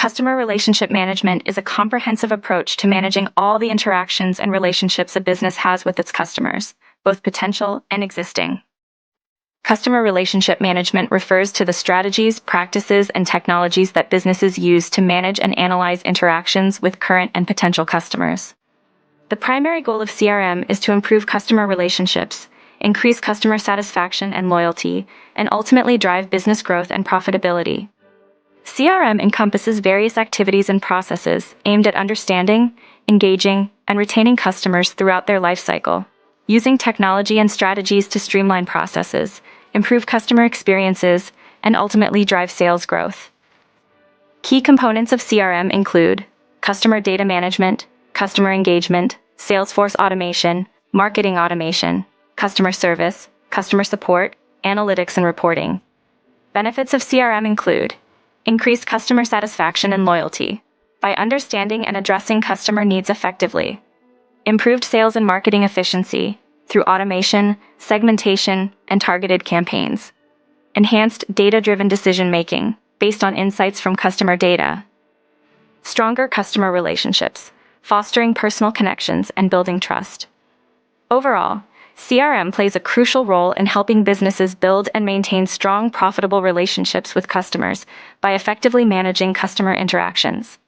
Customer relationship management is a comprehensive approach to managing all the interactions and relationships a business has with its customers, both potential and existing. Customer relationship management refers to the strategies, practices, and technologies that businesses use to manage and analyze interactions with current and potential customers. The primary goal of CRM is to improve customer relationships, increase customer satisfaction and loyalty, and ultimately drive business growth and profitability. CRM encompasses various activities and processes aimed at understanding, engaging, and retaining customers throughout their lifecycle, using technology and strategies to streamline processes, improve customer experiences, and ultimately drive sales growth. Key components of CRM include customer data management, customer engagement, Salesforce automation, marketing automation, customer service, customer support, analytics, and reporting. Benefits of CRM include increased customer satisfaction and loyalty by understanding and addressing customer needs effectively, improved sales and marketing efficiency through automation, segmentation, and targeted campaigns, enhanced data-driven decision-making based on insights from customer data, stronger customer relationships, fostering personal connections and building trust. Overall, CRM plays a crucial role in helping businesses build and maintain strong, profitable relationships with customers by effectively managing customer interactions.